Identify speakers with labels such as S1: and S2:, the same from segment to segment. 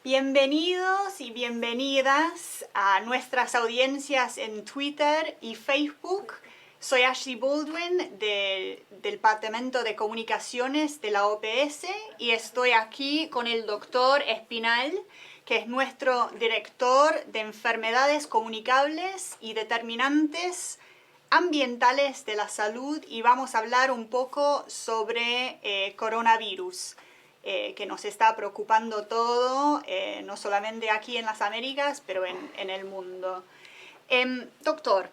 S1: Bienvenidos y bienvenidas a nuestras audiencias en Twitter y Facebook. Soy Ashley Baldwin del Departamento de Comunicaciones de la OPS y estoy aquí con el doctor Espinal, que es nuestro director de enfermedades comunicables y determinantes ambientales de la salud, y vamos a hablar un poco sobre coronavirus. Que nos está preocupando todo, no solamente aquí en las Américas, pero en el mundo. Doctor,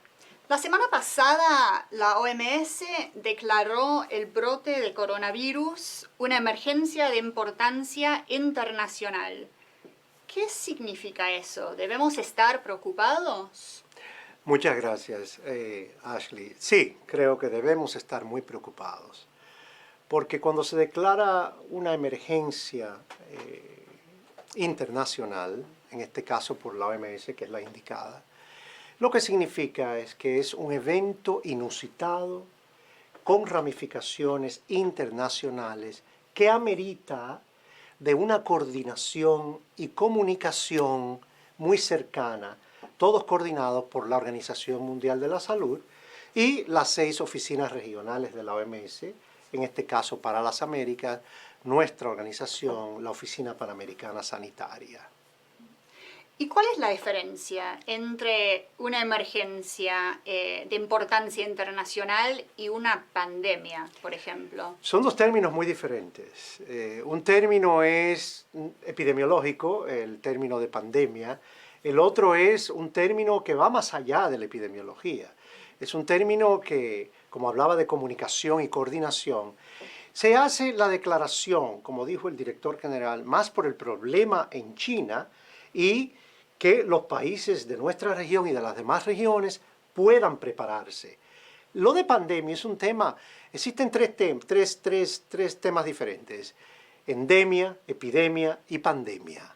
S1: la semana pasada la OMS declaró el brote de coronavirus una emergencia de importancia internacional. ¿Qué significa eso? ¿Debemos estar preocupados?
S2: Muchas gracias, Ashley. Sí, creo que debemos estar muy preocupados. Porque cuando se declara una emergencia internacional, en este caso por la OMS, que es la indicada, lo que significa es que es un evento inusitado con ramificaciones internacionales que amerita de una coordinación y comunicación muy cercana, todos coordinados por la Organización Mundial de la Salud y las 6 oficinas regionales de la OMS, en este caso para las Américas, nuestra organización, la Oficina Panamericana Sanitaria.
S1: ¿Y cuál es la diferencia entre una emergencia de importancia internacional y una pandemia, por ejemplo?
S2: Son dos términos muy diferentes. Un término es epidemiológico, el término de pandemia. El otro es un término que va más allá de la epidemiología. Es un término que, como hablaba de comunicación y coordinación, se hace la declaración, como dijo el director general, más por el problema en China y que los países de nuestra región y de las demás regiones puedan prepararse. Lo de pandemia es un tema, existen tres temas diferentes: endemia, epidemia y pandemia.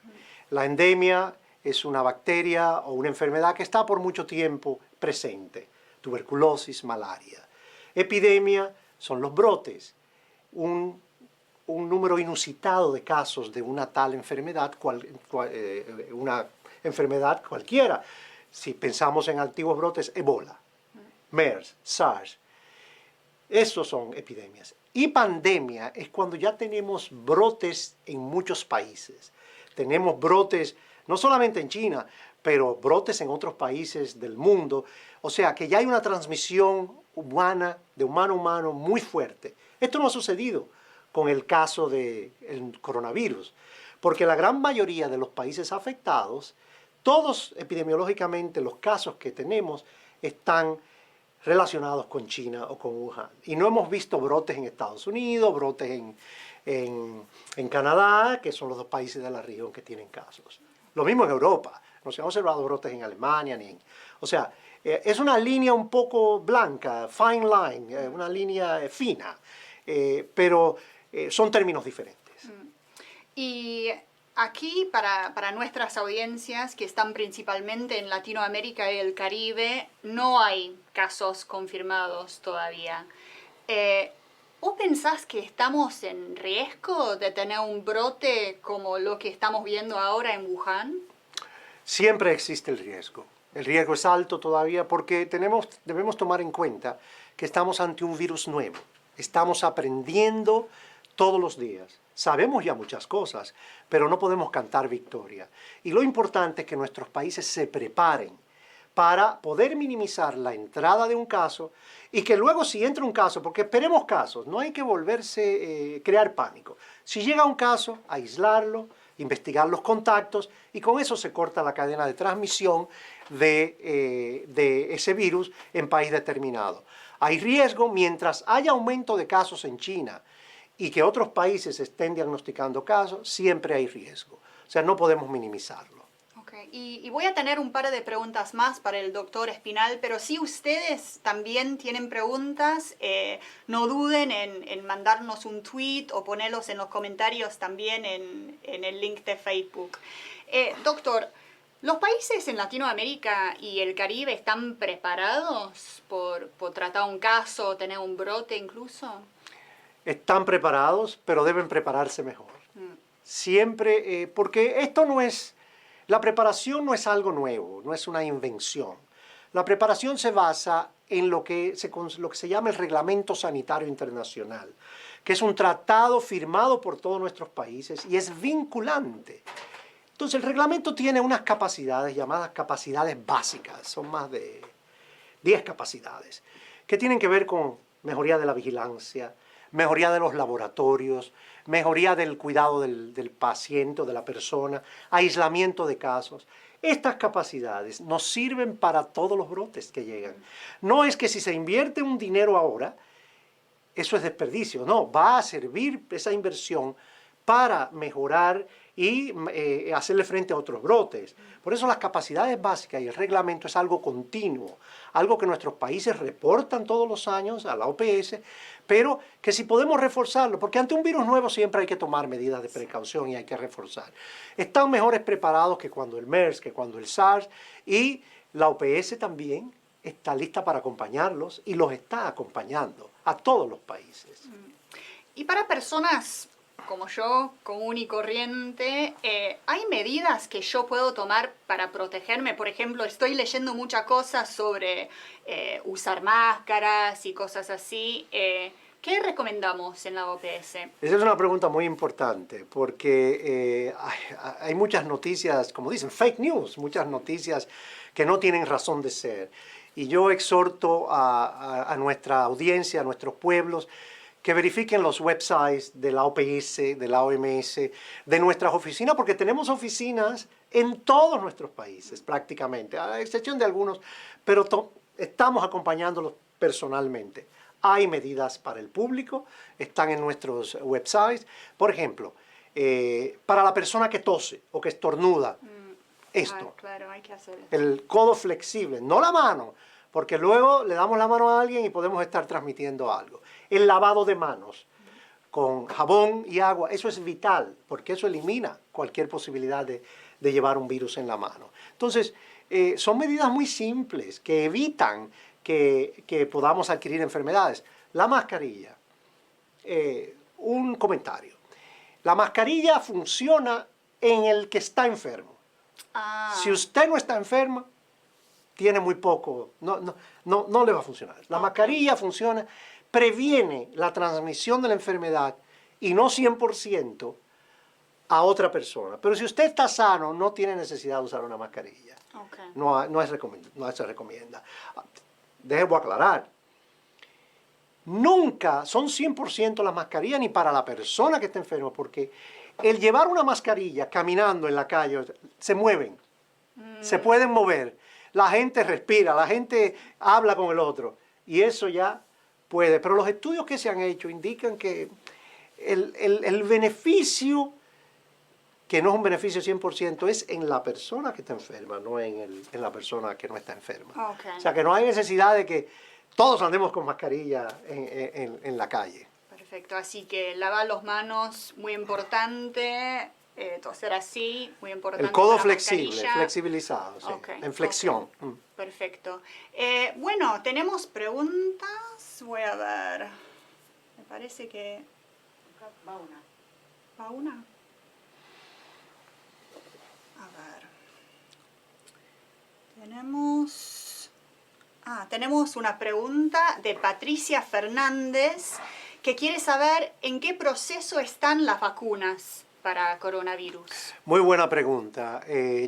S2: La endemia es una bacteria o una enfermedad que está por mucho tiempo presente, tuberculosis, malaria. Epidemia son los brotes, un número inusitado de casos de una tal enfermedad, una enfermedad cualquiera. Si pensamos en antiguos brotes, Ebola, MERS, SARS, esos son epidemias. Y pandemia es cuando ya tenemos brotes en muchos países. Tenemos brotes no solamente en China, pero brotes en otros países del mundo. O sea que ya hay una transmisión humana, de humano a humano, muy fuerte. Esto no ha sucedido con el caso del coronavirus, porque la gran mayoría de los países afectados, todos epidemiológicamente los casos que tenemos están relacionados con China o con Wuhan. Y no hemos visto brotes en Estados Unidos, brotes en Canadá, que son los 2 países de la región que tienen casos. Lo mismo en Europa. No se han observado brotes en Alemania O sea, es una línea un poco blanca, fine line, una línea fina, pero son términos diferentes.
S1: Y aquí, para nuestras audiencias que están principalmente en Latinoamérica y el Caribe, no hay casos confirmados todavía. ¿Vos pensás que estamos en riesgo de tener un brote como lo que estamos viendo ahora en Wuhan?
S2: Siempre existe el riesgo. El riesgo es alto todavía porque debemos tomar en cuenta que estamos ante un virus nuevo. Estamos aprendiendo todos los días. Sabemos ya muchas cosas, pero no podemos cantar victoria. Y lo importante es que nuestros países se preparen para poder minimizar la entrada de un caso y que luego si entra un caso, porque esperemos casos, no hay que crear pánico. Si llega un caso, aislarlo, investigar los contactos y con eso se corta la cadena de transmisión de ese virus en país determinado. Hay riesgo mientras haya aumento de casos en China y que otros países estén diagnosticando casos, siempre hay riesgo. O sea, no podemos minimizarlo.
S1: Okay. Y voy a tener un par de preguntas más para el doctor Espinal, pero si ustedes también tienen preguntas, no duden en mandarnos un tweet o ponerlos en los comentarios también en el link de Facebook. Doctor, ¿los países en Latinoamérica y el Caribe están preparados por tratar un caso o tener un brote incluso?
S2: Están preparados, pero deben prepararse mejor. Siempre, porque esto no es, la preparación no es algo nuevo, no es una invención. La preparación se basa en lo que se llama el Reglamento Sanitario Internacional, que es un tratado firmado por todos nuestros países y es vinculante. Entonces el reglamento tiene unas capacidades llamadas capacidades básicas, son más de 10 capacidades, que tienen que ver con mejoría de la vigilancia, mejoría de los laboratorios, mejoría del cuidado del paciente o de la persona, aislamiento de casos. Estas capacidades nos sirven para todos los brotes que llegan. No es que si se invierte un dinero ahora, eso es desperdicio. No, va a servir esa inversión para mejorar y hacerle frente a otros brotes. Por eso las capacidades básicas y el reglamento es algo continuo, algo que nuestros países reportan todos los años a la OPS, pero que si podemos reforzarlo, porque ante un virus nuevo siempre hay que tomar medidas de precaución y hay que reforzar. Están mejores preparados que cuando el MERS, que cuando el SARS, y la OPS también está lista para acompañarlos y los está acompañando a todos los países.
S1: Y para personas como yo, común y corriente, ¿hay medidas que yo puedo tomar para protegerme? Por ejemplo, estoy leyendo muchas cosas sobre usar máscaras y cosas así. ¿Qué recomendamos en la OPS?
S2: Esa es una pregunta muy importante porque hay muchas noticias, como dicen, fake news, muchas noticias que no tienen razón de ser. Y yo exhorto a nuestra audiencia, a nuestros pueblos, que verifiquen los websites de la OPS, de la OMS, de nuestras oficinas, porque tenemos oficinas en todos nuestros países prácticamente, a excepción de algunos, pero estamos acompañándolos personalmente. Hay medidas para el público, están en nuestros websites. Por ejemplo, para la persona que tose o que estornuda, esto,
S1: claro, hay que hacer eso.
S2: El codo flexible, no la mano, porque luego le damos la mano a alguien y podemos estar transmitiendo algo. El lavado de manos con jabón y agua, eso es vital, porque eso elimina cualquier posibilidad de llevar un virus en la mano. Entonces, son medidas muy simples que evitan que podamos adquirir enfermedades. La mascarilla, un comentario. La mascarilla funciona en el que está enfermo. Si usted no está enfermo, tiene muy poco, no le va a funcionar. La mascarilla funciona, previene la transmisión de la enfermedad y no 100% a otra persona. Pero si usted está sano, no tiene necesidad de usar una mascarilla.
S1: Okay.
S2: No se recomienda. Debo aclarar. Nunca son 100% las mascarillas ni para la persona que está enferma, porque el llevar una mascarilla caminando en la calle, se mueven, se pueden mover, la gente respira, la gente habla con el otro, y eso ya puede. Pero los estudios que se han hecho indican que el beneficio, que no es un beneficio 100%, es en la persona que está enferma, no en la persona que no está enferma.
S1: Okay.
S2: O sea, que no hay necesidad de que todos andemos con mascarilla en la calle.
S1: Perfecto, así que lavar las manos, muy importante, toser así, muy importante.
S2: El codo
S1: para
S2: flexible,
S1: mascarilla.
S2: flexibilizado, sí,
S1: Okay.
S2: en flexión.
S1: Okay. Perfecto. Bueno, tenemos preguntas, voy a ver, me parece que...
S3: Va una.
S1: ¿Va una? A ver. Tenemos una pregunta de Patricia Fernández que quiere saber en qué proceso están las vacunas para coronavirus.
S2: Muy buena pregunta.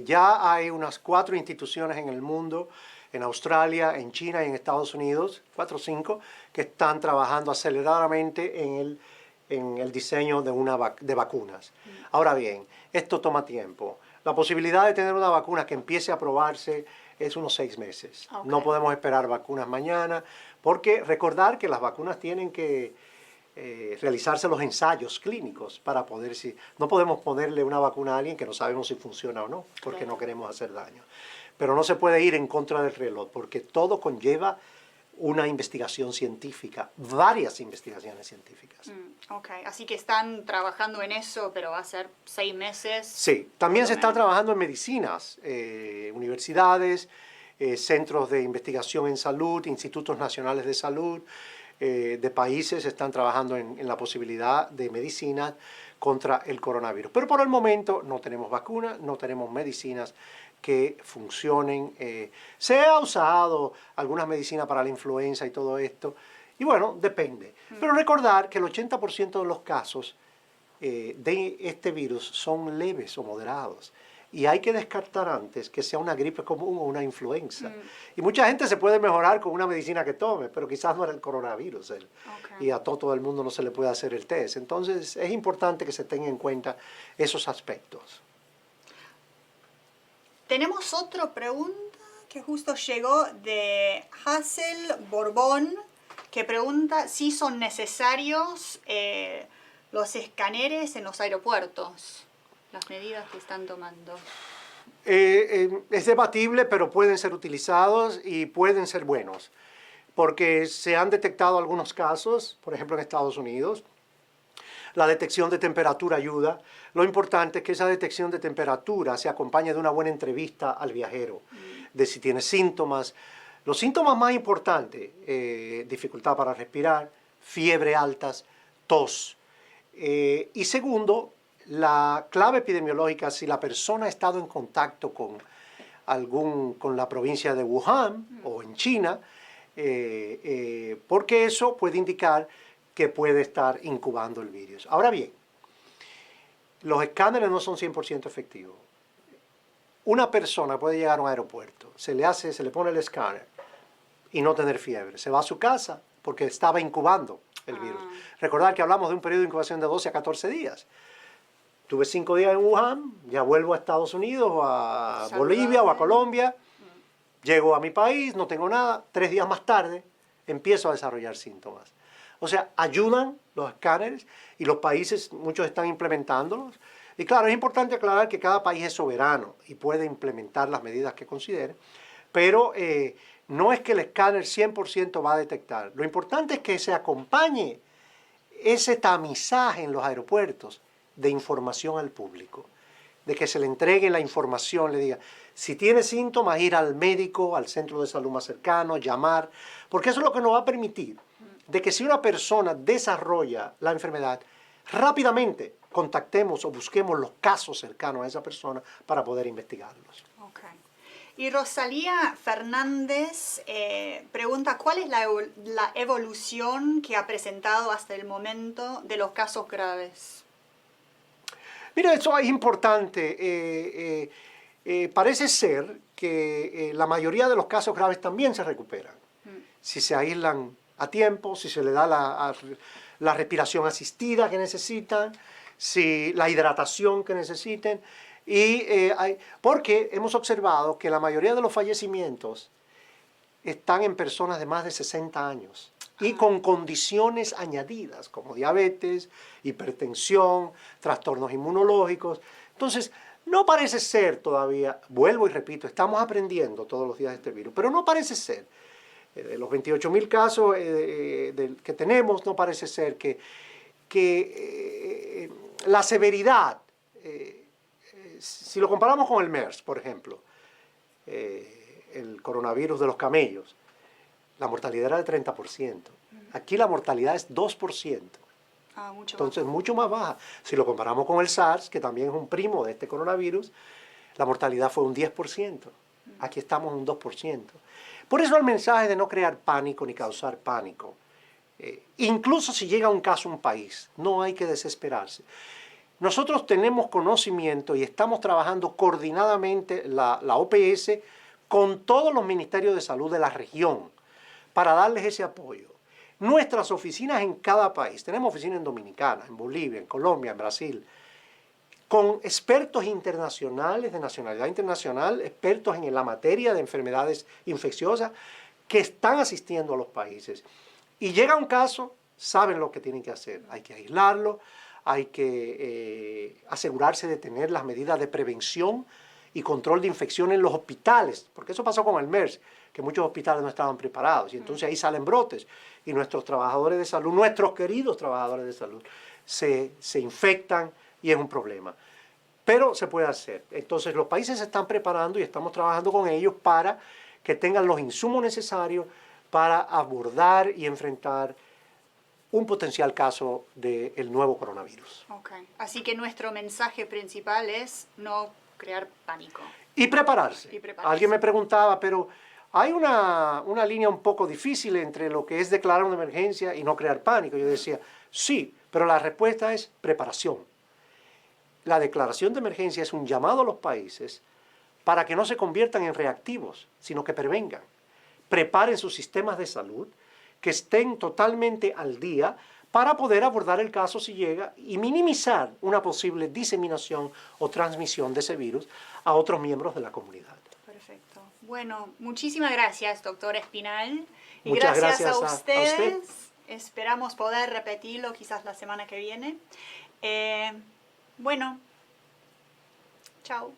S2: Ya hay unas 4 instituciones en el mundo, en Australia, en China y en Estados Unidos, 4 o 5, que están trabajando aceleradamente en el diseño de vacunas. Ahora bien, esto toma tiempo. La posibilidad de tener una vacuna que empiece a probarse es unos 6 meses.
S1: Okay.
S2: No podemos esperar vacunas mañana, porque recordar que las vacunas tienen que realizarse los ensayos clínicos para poder, no podemos ponerle una vacuna a alguien que no sabemos si funciona o no, porque no queremos hacer daño. Pero no se puede ir en contra del reloj, porque todo conlleva una investigación científica, varias investigaciones científicas.
S1: Ok, así que están trabajando en eso, pero va a ser 6 meses.
S2: Sí, también se está trabajando en medicinas, universidades, centros de investigación en salud, institutos nacionales de salud, de países están trabajando en la posibilidad de medicinas contra el coronavirus. Pero por el momento no tenemos vacunas, no tenemos medicinas que funcionen. Se ha usado algunas medicinas para la influenza y todo esto, y bueno, depende. Pero recordar que el 80% de los casos de este virus son leves o moderados. Y hay que descartar antes que sea una gripe común o una influenza. Y mucha gente se puede mejorar con una medicina que tome, pero quizás no era el coronavirus. Y a todo el mundo no se le puede hacer el test. Entonces es importante que se tengan en cuenta esos aspectos.
S1: Tenemos otra pregunta que justo llegó de Hazel Borbón, que pregunta si son necesarios los escáneres en los aeropuertos, las medidas que están tomando.
S2: Es debatible, pero pueden ser utilizados y pueden ser buenos, porque se han detectado algunos casos, por ejemplo en Estados Unidos. La detección de temperatura ayuda. Lo importante es que esa detección de temperatura se acompañe de una buena entrevista al viajero, de si tiene síntomas. Los síntomas más importantes, dificultad para respirar, fiebre altas, tos. Y segundo, la clave epidemiológica, si la persona ha estado en contacto con la provincia de Wuhan o en China, porque eso puede indicar que puede estar incubando el virus. Ahora bien, los escáneres no son 100% efectivos. Una persona puede llegar a un aeropuerto, se le pone el escáner y no tener fiebre. Se va a su casa porque estaba incubando el virus. Recordar que hablamos de un periodo de incubación de 12 a 14 días. Tuve 5 días en Wuhan, ya vuelvo a Estados Unidos, o a Bolivia o a Colombia, llego a mi país, no tengo nada, 3 días más tarde empiezo a desarrollar síntomas. O sea, ayudan los escáneres y los países, muchos están implementándolos. Y claro, es importante aclarar que cada país es soberano y puede implementar las medidas que considere, pero no es que el escáner 100% va a detectar. Lo importante es que se acompañe ese tamizaje en los aeropuertos de información al público, de que se le entregue la información, le diga, si tiene síntomas, ir al médico, al centro de salud más cercano, llamar, porque eso es lo que nos va a permitir de que si una persona desarrolla la enfermedad, rápidamente contactemos o busquemos los casos cercanos a esa persona para poder investigarlos.
S1: Okay. Y Rosalía Fernández pregunta, ¿cuál es la evolución que ha presentado hasta el momento de los casos graves?
S2: Mira, eso es importante. Parece ser que la mayoría de los casos graves también se recuperan. Si se aíslan a tiempo, si se le da la respiración asistida que necesitan, si la hidratación que necesiten. Porque hemos observado que la mayoría de los fallecimientos están en personas de más de 60 años y con condiciones añadidas como diabetes, hipertensión, trastornos inmunológicos. Entonces, no parece ser todavía, vuelvo y repito, estamos aprendiendo todos los días de este virus, pero no parece ser, de los 28.000 casos que tenemos, no parece ser que la severidad, si lo comparamos con el MERS, por ejemplo, el coronavirus de los camellos, la mortalidad era de 30%. Aquí la mortalidad es 2%. Entonces, mucho más baja. Si lo comparamos con el SARS, que también es un primo de este coronavirus, la mortalidad fue un 10%. Aquí estamos en un 2%. Por eso el mensaje de no crear pánico ni causar pánico. Incluso si llega un caso a un país, no hay que desesperarse. Nosotros tenemos conocimiento y estamos trabajando coordinadamente la OPS con todos los ministerios de salud de la región para darles ese apoyo. Nuestras oficinas en cada país, tenemos oficinas en Dominicana, en Bolivia, en Colombia, en Brasil, con expertos internacionales, de nacionalidad internacional, expertos en la materia de enfermedades infecciosas, que están asistiendo a los países. Y llega un caso, saben lo que tienen que hacer. Hay que aislarlo, hay que asegurarse de tener las medidas de prevención y control de infección en los hospitales, porque eso pasó con el MERS, que muchos hospitales no estaban preparados, y entonces ahí salen brotes, y nuestros trabajadores de salud, nuestros queridos trabajadores de salud, se infectan y es un problema. Pero se puede hacer. Entonces los países se están preparando y estamos trabajando con ellos para que tengan los insumos necesarios para abordar y enfrentar un potencial caso del nuevo coronavirus.
S1: Okay. Así que nuestro mensaje principal es no crear pánico.
S2: Y prepararse.
S1: Y prepararse.
S2: Alguien me preguntaba, pero hay una línea un poco difícil entre lo que es declarar una emergencia y no crear pánico. Yo decía, sí, pero la respuesta es preparación. La declaración de emergencia es un llamado a los países para que no se conviertan en reactivos, sino que prevengan. Preparen sus sistemas de salud, que estén totalmente al día para poder abordar el caso si llega y minimizar una posible diseminación o transmisión de ese virus a otros miembros de la comunidad.
S1: Perfecto. Bueno, muchísimas gracias, doctor Espinal. Y
S2: Muchas
S1: gracias a
S2: gracias a
S1: ustedes.
S2: usted.
S1: Esperamos poder repetirlo quizás la semana que viene. Bueno, chao.